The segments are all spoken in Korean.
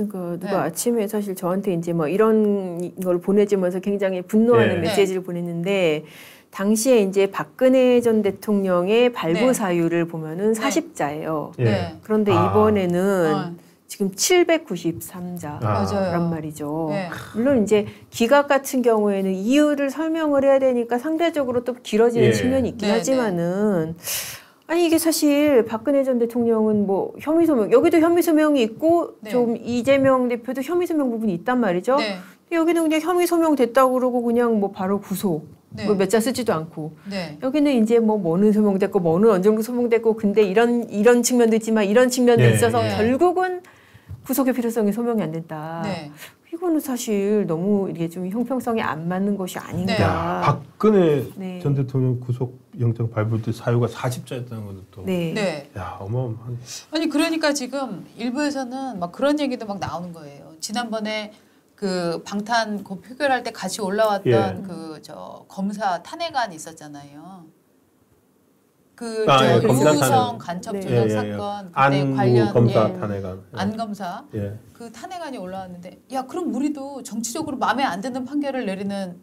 그러니까 누가 네. 아침에 사실 저한테 이제 뭐 이런 걸 보내주면서 굉장히 분노하는 네. 메시지를 보냈는데 당시에 이제 박근혜 전 대통령의 발부 네. 사유를 보면은 40자예요. 예. 네. 그런데 아. 이번에는 지금 793자란 맞아요. 말이죠. 네. 물론 이제 기각 같은 경우에는 이유를 설명을 해야 되니까 상대적으로 또 길어지는 예. 측면이 있긴 네, 하지만은 아니 이게 사실 박근혜 전 대통령은 뭐 혐의 소명 여기도 혐의 소명이 있고 네. 좀 이재명 대표도 혐의 소명 부분이 있단 말이죠. 네. 근데 여기는 그냥 혐의 소명 됐다고 그러고 그냥 뭐 바로 구속 네. 뭐 몇 자 쓰지도 않고 네. 여기는 이제 뭐는 소명됐고 뭐는 어느 정도 소명됐고 근데 이런 측면도 있지만 이런 측면도 네, 있어서 네. 결국은 구속의 필요성이 소명이 안 된다. 네. 이거는 사실 너무 이게 좀 형평성이 안 맞는 것이 아닌가. 네. 야, 박근혜 네. 전 대통령 구속영장 발부 때 사유가 40자였다는 것도 또. 네. 네. 야, 어마어마한. 아니 그러니까 지금 일부에서는 막 그런 얘기도 막 나오는 거예요. 지난번에 그 방탄 그 표결할 때 같이 올라왔던 예. 그 저 검사 탄핵안 있었잖아요. 그 예, 검사 유성 탄핵. 간첩 네. 조작 예, 예, 예. 사건 그때 안 관련 검사 예, 탄핵안. 안 검사 예. 그 탄핵안이 올라왔는데 야 그럼 우리도 정치적으로 마음에 안 드는 판결을 내리는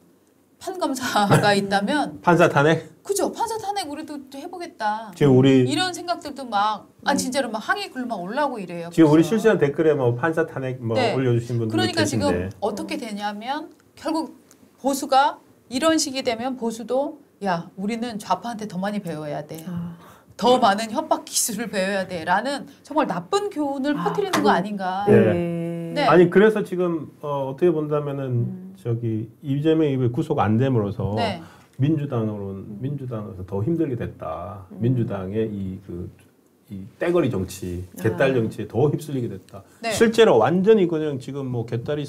판검사가 있다면 판사 탄핵? 그죠 판사 탄핵 우리도 해보겠다. 지금 우리 이런 생각들도 막 진짜로 막 항의 글 막 올라오고 이래요. 지금 우리 그래서. 실시간 댓글에 뭐 판사 탄핵 뭐 네. 올려주신 분들 그러니까 계신데. 지금 어떻게 되냐면 결국 보수가 이런 식이 되면 보수도 야 우리는 좌파한테 더 많이 배워야 돼. 더 많은 협박 기술을 배워야 돼라는 정말 나쁜 교훈을 퍼뜨리는 거 아닌가. 네. 네. 아니 그래서 지금 어떻게 본다면은 저기 이재명이 구속 안 됨으로써 네. 민주당으로서 더 힘들게 됐다. 민주당의 이 떼거리 정치, 개딸 정치에 더 휩쓸리게 됐다. 네. 실제로 완전히 그냥 지금 뭐 개딸이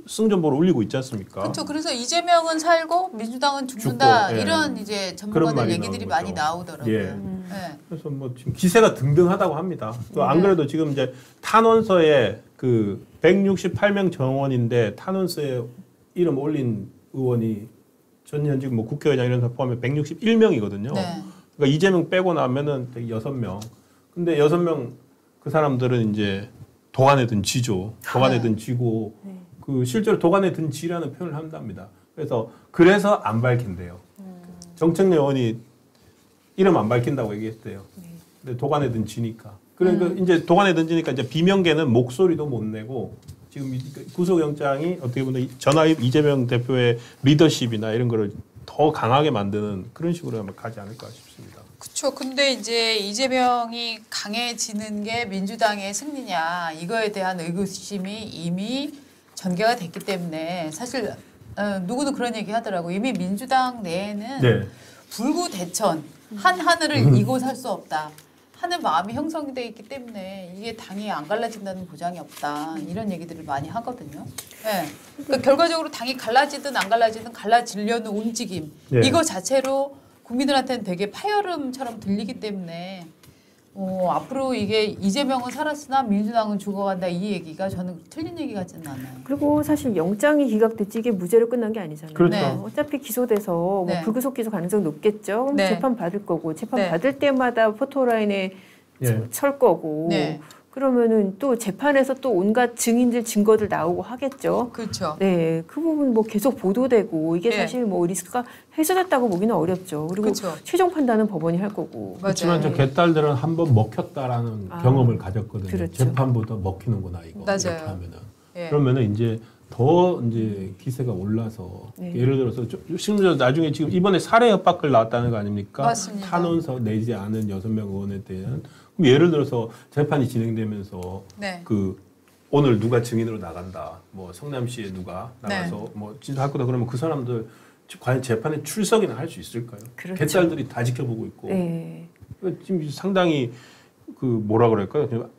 승전보를 올리고 있지 않습니까? 그렇죠. 그래서 이재명은 살고 민주당은 죽는다 죽고, 예. 이런 이제 그런 전문가들 말이 얘기들이 나오는 많이 거죠. 나오더라고요. 예. 네. 그래서 뭐 지금 기세가 등등하다고 합니다. 또 안 그래도 지금 이제 탄원서에 그 168명 정원인데 탄원서에 이름 올린 의원이 전현직 뭐 국회의장 이런 사람 포함해 161명이거든요. 네. 그러니까 이재명 빼고 나면은 되게 6명. 근데 6명 그 사람들은 이제 도관에 든 쥐죠. 도관에 든 쥐고 그 실제로 도관에 든 쥐라는 표현을 한답니다. 그래서 안 밝힌대요. 정청래 의원이 이름 안 밝힌다고 얘기했대요. 근데 도관에 든 쥐니까. 그러니까 이제 도관에 든 쥐니까 이제 비명계는 목소리도 못 내고 지금 구속영장이 어떻게 보면 전화입 이재명 대표의 리더십이나 이런 거를 더 강하게 만드는 그런 식으로 아마 가지 않을까 싶습니다. 그렇죠. 근데 이제 이재명이 강해지는 게 민주당의 승리냐 이거에 대한 의구심이 이미 전개가 됐기 때문에 사실 누구도 그런 얘기 하더라고. 이미 민주당 내에는 네. 불구대천 한 하늘을 이고 살 수 없다. 하는 마음이 형성되어 있기 때문에 이게 당이 안 갈라진다는 보장이 없다. 이런 얘기들을 많이 하거든요. 네. 그러니까 결과적으로 당이 갈라지든 안 갈라지든 갈라지려는 움직임. 네. 이거 자체로 국민들한테는 되게 파열음처럼 들리기 때문에 앞으로 이게 이재명은 살았으나 민주당은 죽어간다 이 얘기가 저는 틀린 얘기 같지는 않아요. 그리고 사실 영장이 기각됐지 이게 무죄로 끝난 게 아니잖아요. 그렇죠. 네. 어차피 기소돼서 뭐 네. 불구속 기소 가능성 높겠죠. 그럼 네. 재판 받을 거고 재판 네. 받을 때마다 포토라인에 예. 설 거고 네. 그러면은 또 재판에서 또 온갖 증인들 증거들 나오고 하겠죠. 그렇죠. 네, 그 부분 뭐 계속 보도되고 이게 네. 사실 뭐 리스크가 해소됐다고 보기는 어렵죠. 그리고 그렇죠. 최종 판단은 법원이 할 거고. 그렇지만 저 개딸들은 한번 먹혔다라는 경험을 가졌거든요. 그렇죠. 재판보다 먹히는구나 이거 맞아요. 이렇게 하면은. 예. 그러면은 이제 더 이제 기세가 올라서 네. 예를 들어서 심지어 나중에 지금 이번에 살해 협박글 나왔다는 거 아닙니까? 맞습니다. 탄원서 내지 않은 6명 의원에 대한 그럼 예를 들어서 재판이 진행되면서 네. 그 오늘 누가 증인으로 나간다. 뭐 성남시에 누가 나가서 뭐 진술할 거다 그러면 그 사람들 과연 재판에 출석이나 할 수 있을까요? 그렇죠. 개딸들이 다 지켜보고 있고. 네. 지금 상당히 그 뭐라 그럴까요?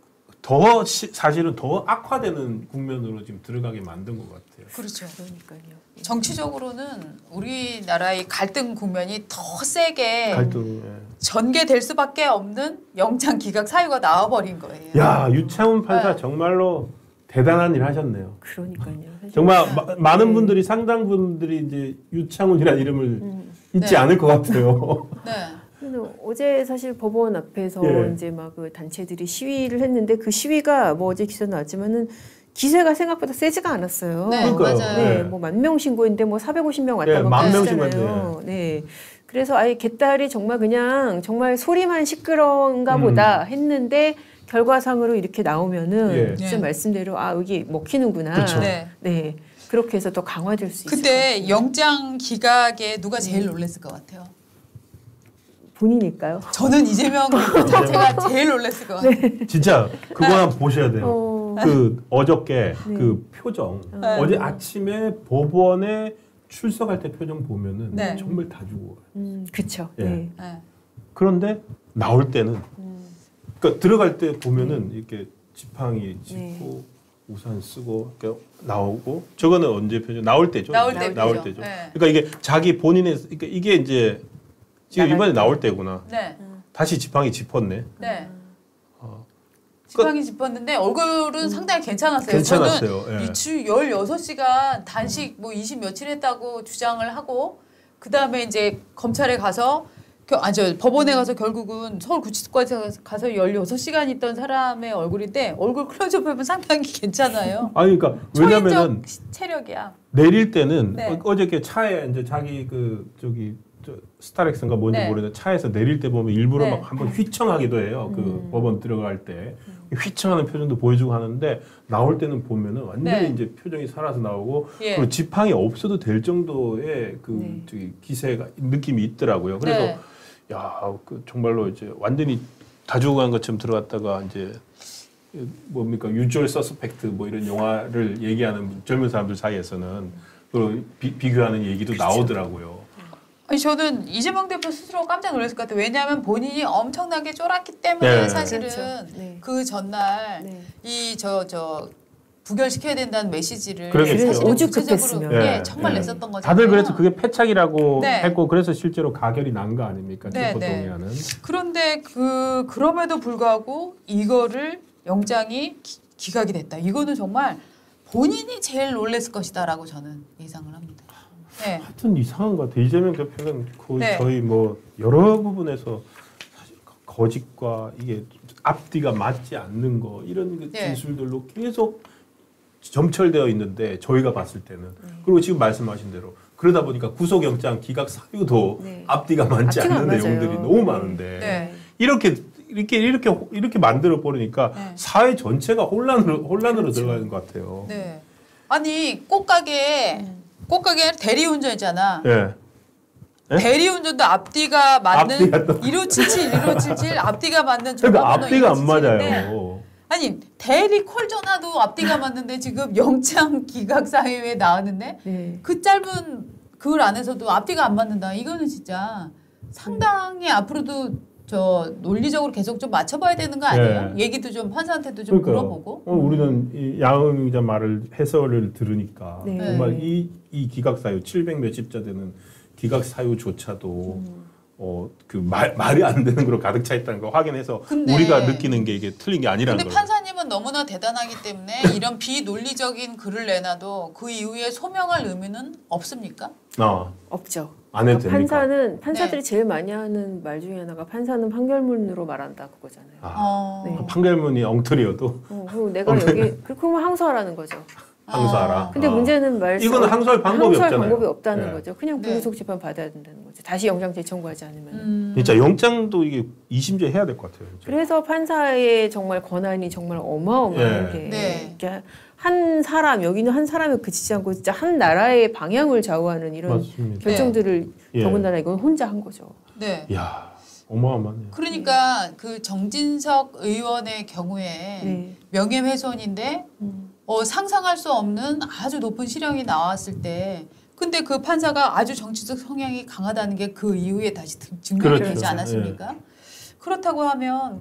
사실은 더 악화되는 국면으로 지금 들어가게 만든 것 같아요. 그렇죠. 그러니까요. 정치적으로는 우리나라의 갈등 국면이 더 세게 갈등. 전개될 수밖에 없는 영장 기각 사유가 나와버린 거예요. 야 유창훈 판사 네. 정말로 대단한 일 하셨네요. 그러니까요. 사실 정말 네. 많은 분들이 상당 분들이 이제 유창훈이라는 이름을 잊지 네. 않을 것 같아요. 네. 어제 사실 법원 앞에서 예. 이제 막 그 단체들이 시위를 했는데 그 시위가 뭐 어제 기사 나왔지만은 기세가 생각보다 세지가 않았어요. 네, 그러니까요. 맞아요. 네, 예. 뭐 10,000명 신고했는데 뭐 450명 왔다 예, 막 10,000명 그러잖아요. 네. 그래서 아예 개딸이 정말 그냥 정말 소리만 시끄러운가 보다 했는데 결과상으로 이렇게 나오면은 예. 진짜 네. 말씀대로 아 여기 먹히는구나. 그쵸. 네. 네. 그렇게 해서 더 강화될 수 있을 것 근데 같아요. 영장 기각에 누가 제일 놀랬을 것 같아요? 본인일까요? 저는 이재명 대표 자체가 제일 놀랬을 것 같아요. 진짜 그거 한번 보셔야 돼요. 그 어저께 네. 그 표정 네. 어제 아침에 법원에 출석할 때 표정 보면은 네. 정말 다 죽어. 그쵸. 예. 네. 네. 그런데 나올 때는 그러니까 들어갈 때 보면은 이렇게 지팡이 짚고 우산 쓰고 이렇게 나오고 저거는 언제 표정 나올 때죠. 나올 때 나올 표정. 때죠. 네. 그러니까 이게 자기 본인의 그러니까 이게 이제 지금 나갈 이번에 때. 나올 때구나. 네. 다시 지팡이 짚었네. 네. 어. 지팡이 짚었는데 얼굴은 상당히 괜찮았어요. 괜찮았어요. 저는 예. 이 주 16시간 단식 뭐 20 며칠 했다고 주장을 하고 그다음에 이제 검찰에 가서 법원에 가서 결국은 서울구치소까지 가서 16시간 있던 사람의 얼굴인데 얼굴 클로즈업 해보면 상당히 괜찮아요. 아니 그러니까 왜냐면은 초인적 체력이야. 내릴 때는 네. 어저께 차에 이제 자기 그 저기 저 스타렉스인가 뭔지 네. 모르는데 차에서 내릴 때 보면 일부러 네. 막 한번 휘청하기도 해요. 그 법원 들어갈 때 휘청하는 표정도 보여주고 하는데 나올 때는 보면은 완전히 네. 이제 표정이 살아서 나오고 예. 그리고 지팡이 없어도 될 정도의 그 네. 저기 기세가 느낌이 있더라고요. 그래서 네. 야, 그 정말로 이제 완전히 다 죽어간 것처럼 들어갔다가 이제 뭡니까 유주얼 서스펙트 뭐 이런 영화를 얘기하는 젊은 사람들 사이에서는 그 비교하는 얘기도 나오더라고요. 아니 저는 이재명 대표 스스로 깜짝 놀랐을 것 같아요. 왜냐하면 본인이 엄청나게 쫄았기 때문에 네. 사실은 그렇죠. 네. 그 전날 네. 이 저 부결시켜야 된다는 메시지를 그러겠죠. 사실은 오죽급했으면. 구체적으로 네. 정말 네. 냈었던 거잖아요. 다들 그래서 그게 패착이라고 네. 했고 그래서 실제로 가결이 난 거 아닙니까? 네, 체포동의안은. 그런데 그럼에도 불구하고 이거를 영장이 기각이 됐다. 이거는 정말 본인이 제일 놀랬을 것이다라고 저는 예상을 합니다. 네. 하여튼 이상한 것 같아. 이재명 대표는 네. 거의 뭐 여러 부분에서 사실 거짓과 이게 앞뒤가 맞지 않는 거 이런 그 네. 진술들로 계속 점철되어 있는데 저희가 봤을 때는 그리고 지금 말씀하신 대로 그러다 보니까 구속영장 기각 사유도 네. 앞뒤가 맞지 앞뒤가 않는 안 맞아요. 내용들이 너무 많은데 네. 이렇게 만들어 버리니까 네. 사회 전체가 혼란으로 들어가는 것 같아요. 네. 아니 꽃가게 대리운전이잖아. 예. 예? 대리운전도 앞뒤가 맞는 앞뒤가 또- 1577 앞뒤가 맞는 그러니까 전화번호 앞뒤가 안 1577인데 맞아요. 아니 대리 콜 전화도 앞뒤가 맞는데 지금 영장 기각 사유에 나왔는데 네. 그 짧은 글 안에서도 앞뒤가 안 맞는다. 이거는 진짜 상당히 앞으로도 저 논리적으로 계속 좀 맞춰봐야 되는 거 아니에요? 네. 얘기도 좀 판사한테도 좀 그러니까요. 물어보고. 우리는 이 양은 기자 말을 해설을 들으니까 네. 정말 이 기각 사유 700 몇십자 되는 기각 사유조차도 그 말이 안 되는 거로 가득 차 있다는 거 확인해서 근데- 우리가 느끼는 게 이게 틀린 게 아니라는 근데 거예요. 판사님은 너무나 대단하기 때문에 이런 비논리적인 글을 내놔도 그 이후에 소명할 의미는 없습니까? 없죠. 안 해도 됩니까? 판사들이 네. 제일 많이 하는 말 중에 하나가 판사는 판결문으로 말한다 그거잖아요. 어. 네. 판결문이 엉터리여도 그리고 내가 여기 그러면 항소하라는 거죠. 항소하라. 근데 문제는 이거는 항소할 방법이 없잖아요. 방법이 없다는 네. 거죠. 그냥 네. 불구속 재판 받아야 된다는 거죠. 다시 영장 재청구하지 않으면. 진짜 영장도 이게 2심제 해야 될 것 같아요. 진짜. 그래서 판사의 정말 권한이 정말 어마어마하게 네. 이렇게 한 사람 여기는 한 사람에 그치지 않고 진짜 한 나라의 방향을 좌우하는 이런 맞습니다. 결정들을 예. 더군다나 이건 혼자 한 거죠. 네. 이야 어마어마하네요. 그러니까 그 정진석 의원의 경우에 네. 명예훼손인데 상상할 수 없는 아주 높은 실형이 나왔을 때 근데 그 판사가 아주 정치적 성향이 강하다는 게 그 이후에 다시 증명이 그렇죠. 되지 않았습니까? 그렇다고 하면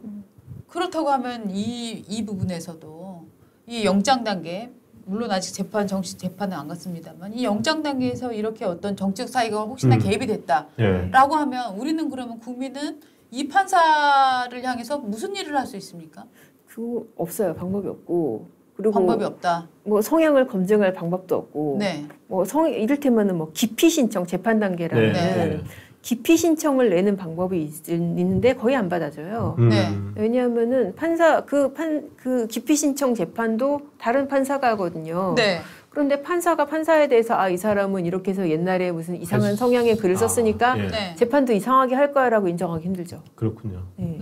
이 부분에서도 이 영장 단계 물론 아직 정식 재판은 안 갔습니다만 이 영장 단계에서 이렇게 어떤 정치적 사이가 혹시나 개입이 됐다라고 예. 하면 우리는 그러면 국민은 이 판사를 향해서 무슨 일을 할 수 있습니까? 그거 없어요. 방법이 없고 그리고 방법이 없다. 뭐 성향을 검증할 방법도 없고 네. 뭐 이를테면은 뭐 기피 신청 재판 단계라면 네. 기피 신청을 내는 방법이 있는데 거의 안 받아줘요. 네. 왜냐하면은 그 기피 신청 재판도 다른 판사가 하거든요. 네. 그런데 판사가 판사에 대해서 이 사람은 이렇게 해서 옛날에 무슨 이상한 성향의 글을 썼으니까 예. 네. 재판도 이상하게 할 거야라고 인정하기 힘들죠. 그렇군요. 네.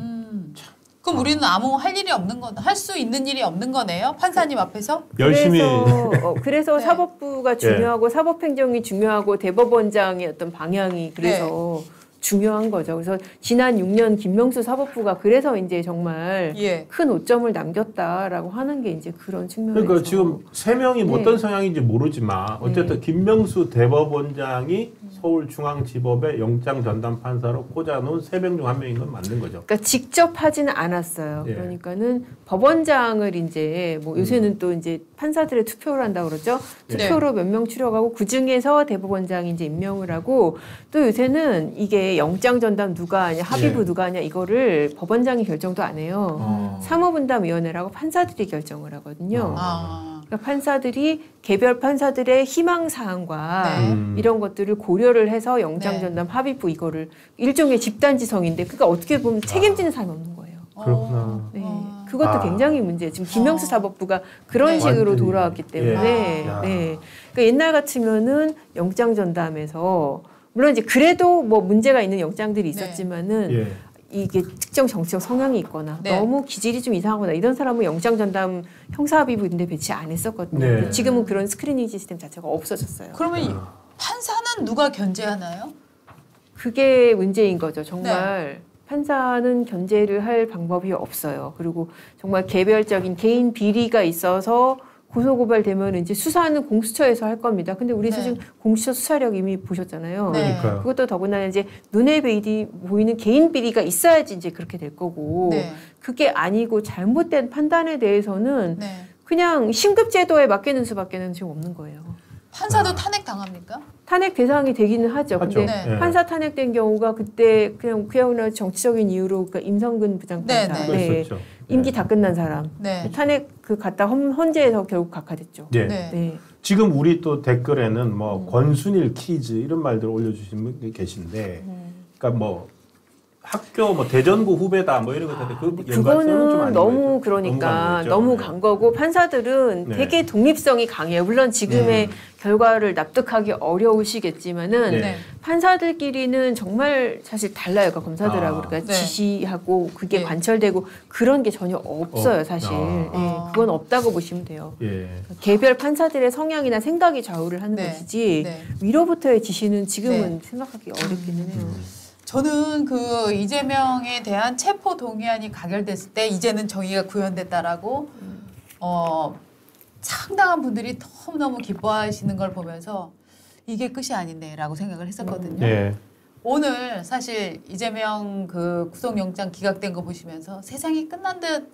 그럼 우리는 아무 할 일이 없는 건, 할 수 있는 일이 없는 거네요? 판사님 앞에서? 열심히 그래서 네. 사법부가 중요하고 사법행정이 중요하고 대법원장의 어떤 방향이 그래서 중요한 거죠. 그래서 지난 6년 김명수 사법부가 그래서 이제 정말 예. 큰 오점을 남겼다라고 하는 게 이제 그런 측면에서. 그러니까 지금 세 명이 네. 어떤 성향인지 모르지만 어쨌든 김명수 대법원장이 서울중앙지법의 영장 전담 판사로 꽂아놓은 3명 중 1명인 건 맞는 거죠. 그러니까 직접 하지는 않았어요. 예. 그러니까는 법원장을 이제 뭐 요새는 또 이제 판사들의 투표를 한다고 그러죠. 투표로 몇 명 추려가고 그 중에서 대법원장이 이제 임명을 하고 또 요새는 이게 영장 전담 누가 하냐, 합의부 누가 하냐 이거를 법원장이 결정도 안 해요. 사무분담위원회라고 판사들이 결정을 하거든요. 그러니까 판사들이 개별 판사들의 희망 사항과 이런 것들을 고려를 해서 영장 전담 합의부 이거를 일종의 집단지성인데 그러니까 어떻게 보면 책임지는 사람이 없는 거예요. 그렇구나. 네. 그것도 굉장히 문제예요. 지금 김명수 사법부가 그런 네. 식으로 완전히. 돌아왔기 때문에 예. 네. 그러니까 옛날 같으면은 영장 전담에서 물론 이제 그래도 뭐 문제가 있는 영장들이 있었지만은 예. 이게 특정 정치적 성향이 있거나 네. 너무 기질이 좀 이상하거나 이런 사람은 영장 전담 형사합의부 있는데 배치 안 했었거든요. 네. 지금은 그런 스크리닝 시스템 자체가 없어졌어요. 그러면 이 판사는 누가 견제하나요? 그게 문제인 거죠. 정말 판사는 견제를 할 방법이 없어요. 그리고 정말 개별적인 개인 비리가 있어서 고소고발되면 이제 수사는 공수처에서 할 겁니다. 근데 우리 지금 공수처 수사력 이미 보셨잖아요. 네. 그러니까요. 그것도 더군다나 이제 눈에 보이는 개인 비리가 있어야지 이제 그렇게 될 거고 네. 그게 아니고 잘못된 판단에 대해서는 네. 그냥 신급 제도에 맡기는 수밖에는 지금 없는 거예요. 판사도 탄핵 당합니까? 탄핵 대상이 되기는 하죠. 근데 네. 판사 탄핵된 경우가 그때 그냥 정치적인 이유로 그러니까 임성근 부장판사 그랬었죠. 임기 다 끝난 사람 네. 탄핵 갔다 헌재에서 결국 각하됐죠. 예. 네. 지금 우리 또 댓글에는 뭐 권순일 키즈 이런 말들 올려주신 분이 계신데, 그러니까 뭐 학교 뭐 대전고 후배다 뭐 이런 것 같은데 그 연관성은 좀 그거는 아닌 너무 거죠? 그러니까 너무 너무 간 간 거고 판사들은 네. 되게 독립성이 강해요. 물론 지금의 결과를 납득하기 어려우시겠지만은 네. 판사들끼리는 정말 사실 달라요. 그러니까 검사들하고 그러니까 네. 지시하고 그게 네. 관철되고 그런 게 전혀 없어요. 사실 그건 없다고 보시면 돼요. 예. 개별 판사들의 성향이나 생각이 좌우를 하는 네. 것이지 네. 위로부터의 지시는 지금은 생각하기 어렵기는 해요. 저는 그 이재명에 대한 체포 동의안이 가결됐을 때 이제는 정의가 구현됐다라고 상당한 분들이 너무너무 기뻐하시는 걸 보면서 이게 끝이 아닌데라고 생각을 했었거든요. 예. 오늘 사실 이재명 그 구속영장 기각된 거 보시면서 세상이 끝난 듯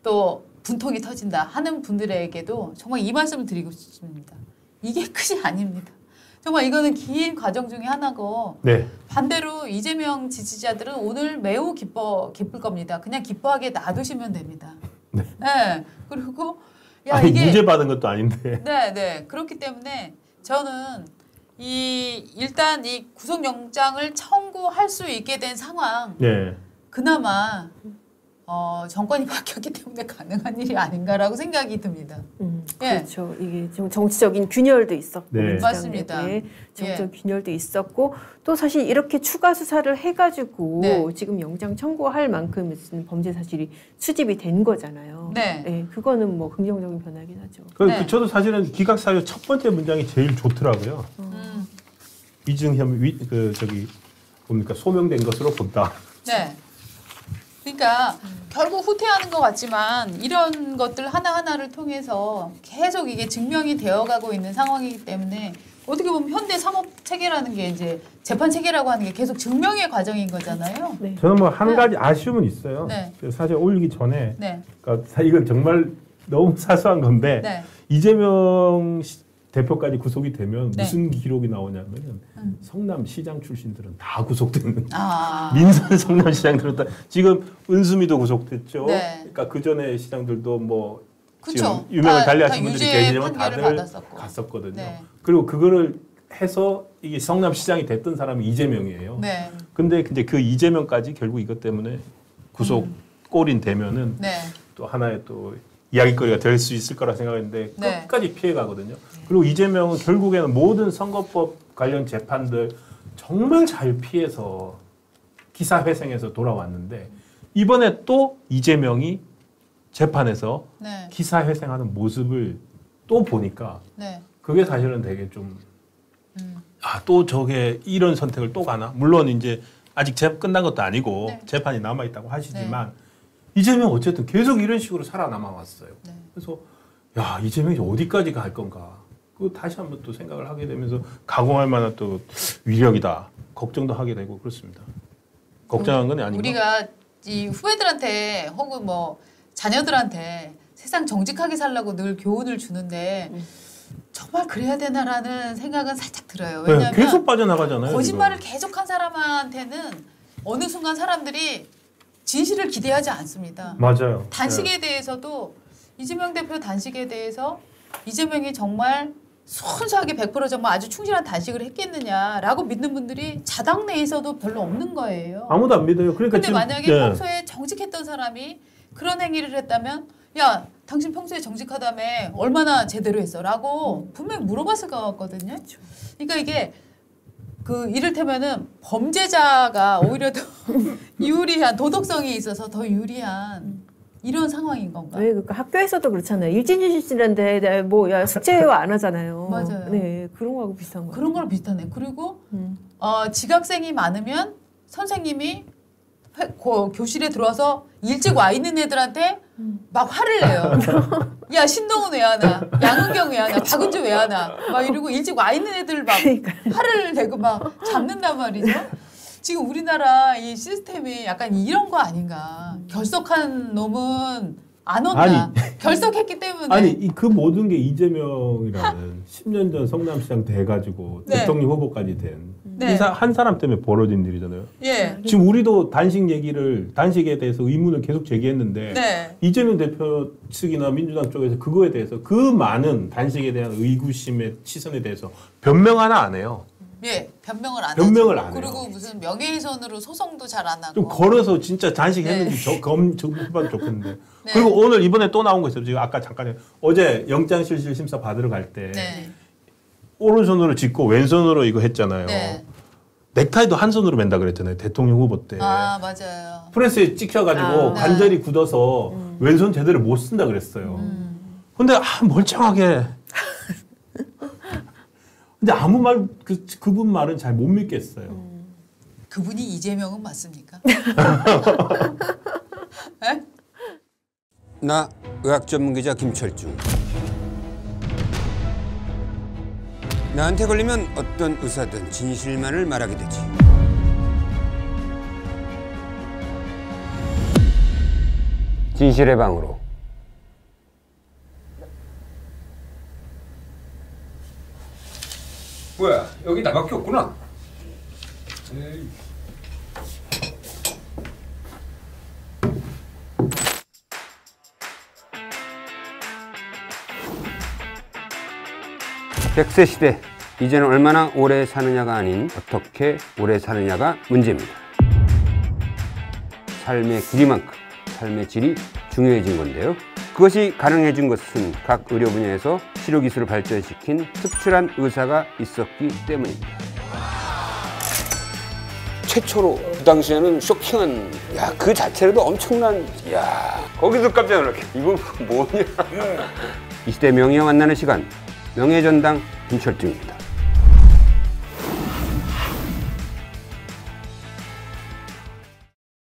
또 분통이 터진다 하는 분들에게도 정말 이 말씀을 드리고 싶습니다. 이게 끝이 아닙니다. 정말 이거는 긴 과정 중에 하나고 네. 반대로 이재명 지지자들은 오늘 매우 기쁠 겁니다. 그냥 기뻐하게 놔두시면 됩니다. 네. 네. 그리고 아니, 무죄 받은 것도 아닌데. 네. 그렇기 때문에 저는 일단 이 구속영장을 청구할 수 있게 된 상황 네. 그나마 정권이 바뀌었기 때문에 가능한 일이 아닌가라고 생각이 듭니다. 예. 그렇죠. 이게 좀 정치적인 균열도 있었고, 네. 맞습니다. 정치적 균열도 있었고, 또 사실 이렇게 추가 수사를 해가지고 네. 지금 영장 청구할 만큼 범죄 사실이 수집이 된 거잖아요. 네. 그거는 뭐 긍정적인 변화긴 하죠. 네. 저도 사실은 기각 사유 첫 번째 문장이 제일 좋더라고요. 위증 혐의 뭡니까 소명된 것으로 본다. 네. 그러니까 결국 후퇴하는 것 같지만 이런 것들 하나하나를 통해서 계속 이게 증명이 되어가고 있는 상황이기 때문에 어떻게 보면 현대 사법 체계라는 게 이제 재판 체계라고 하는 게 계속 증명의 과정인 거잖아요. 네. 저는 뭐 한 가지 아쉬움은 있어요. 네. 사실 올리기 전에 네. 그러니까 이건 정말 너무 사소한 건데 네. 이재명 대표까지 구속이 되면 네. 무슨 기록이 나오냐면은 성남시장 출신들은 다 구속되는 민선 성남시장들은 다 지금 은수미도 구속됐죠. 네. 그러니까 그 전에 시장들도 뭐 그쵸. 지금 유명을 달리하신 다 분들이 유죄 계시지만 판결을 다들 받았었고. 갔었거든요. 네. 그리고 그거를 해서 이게 성남시장이 됐던 사람이 이재명이에요. 네. 근데 이제 그 이재명까지 결국 이것 때문에 구속 골인 되면은 네. 또 하나의 또 이야기거리가 될 수 있을 거라 생각했는데 네. 끝까지 피해가거든요. 그리고 이재명은 결국에는 모든 선거법 관련 재판들 정말 잘 피해서 기사 회생해서 돌아왔는데 이번에 또 이재명이 재판에서 네. 기사 회생하는 모습을 또 보니까 네. 그게 사실은 되게 좀 또 저게 이런 선택을 또 가나? 물론 이제 아직 끝난 것도 아니고 네. 재판이 남아 있다고 하시지만 이재명 어쨌든 계속 이런 식으로 살아남아 왔어요. 네. 그래서 야 이재명이 어디까지 갈 건가? 그 다시 한번 또 생각을 하게 되면서 가공할 만한 또 위력이다. 걱정도 하게 되고 그렇습니다. 걱정한 건 아닌가? 우리가 이 후배들한테 혹은 뭐 자녀들한테 세상 정직하게 살라고 늘 교훈을 주는데 정말 그래야 되나라는 생각은 살짝 들어요. 왜냐하면 네, 계속 빠져나가잖아요. 거짓말을 계속한 사람한테는 어느 순간 사람들이 진실을 기대하지 않습니다. 맞아요. 단식에 대해서도 이재명 대표 단식에 대해서 이재명이 정말 순수하게 100% 정말 아주 충실한 단식을 했겠느냐라고 믿는 분들이 자당 내에서도 별로 없는 거예요. 아무도 안 믿어요. 그러니까 근데 만약에 평소에 정직했던 사람이 그런 행위를 했다면 야 당신 평소에 정직하다며 얼마나 제대로 했어? 라고 분명히 물어봤을 것 같거든요. 그러니까 이게 그 이를테면은 범죄자가 오히려 더 유리한 도덕성이 있어서 더 유리한 이런 상황인 건가? 왜 그러니까 학교에서도 그렇잖아요. 일진이 실진한데 뭐야 숙제와 안 하잖아요. 맞아요. 네 그런 거하고 비슷한 거. 그런 거랑 비슷하네. 그리고 지각생이 많으면 선생님이 교실에 들어와서 일찍 와 있는 애들한테 막 화를 내요. 야 신동은 왜 안 와? 양은경 왜 안 와? 박은주 왜 안 와? 막 이러고 일찍 와 있는 애들 막 화를 내고 막 잡는단 말이죠. 지금 우리나라 이 시스템이 약간 이런 거 아닌가? 결석한 놈은 안 온다. 아니, 결석했기 때문에. 아니 그 모든 게 이재명이라는 10년 전 성남시장 돼가지고 네. 대통령 후보까지 된 네. 한 사람 때문에 벌어진 일이잖아요. 예. 지금 우리도 단식에 대해서 의문을 계속 제기했는데 네. 이재명 대표 측이나 민주당 쪽에서 그거에 대해서 그 많은 단식에 대한 의구심의 시선에 대해서 변명 하나 안 해요. 예, 변명을 안 변명을 하죠. 안 해요. 그리고 무슨 명예훼손으로 소송도 잘 안 하고. 좀 걸어서 진짜 단식했는지 네. 해봐도 좋겠는데. 네. 그리고 오늘 이번에 또 나온 거 있어요. 지금 아까 잠깐 어제 영장실질 심사 받으러 갈 때 네. 오른손으로 짚고 왼손으로 이거 했잖아요. 네. 넥타이도 한 손으로 맨다 그랬잖아요. 대통령 후보 때. 아, 맞아요. 프레스에 찍혀가지고 네. 관절이 굳어서 왼손 제대로 못 쓴다 그랬어요. 근데 멀쩡하게. 근데 아무 말 그분 말은 잘 못 믿겠어요. 그분이 이재명은 맞습니까? 네? 나 의학 전문 기자 김철중. 나한테 걸리면 어떤 의사든 진실만을 말하게 되지. 진실의 방으로. 뭐야, 여기 나밖에 없구나. 에이. 백세 시대, 이제는 얼마나 오래 사느냐가 아닌 어떻게 오래 사느냐가 문제입니다. 삶의 길이만큼 삶의 질이 중요해진 건데요. 그것이 가능해진 것은 각 의료 분야에서 치료 기술을 발전시킨 특출한 의사가 있었기 때문입니다. 최초로 그 당시에는 쇼킹한, 야, 그 자체로도 엄청난, 야, 거기서 깜짝 놀랐게 이건 뭐냐. 이 시대 명예와 만나는 시간, 명예전당 김철중입니다.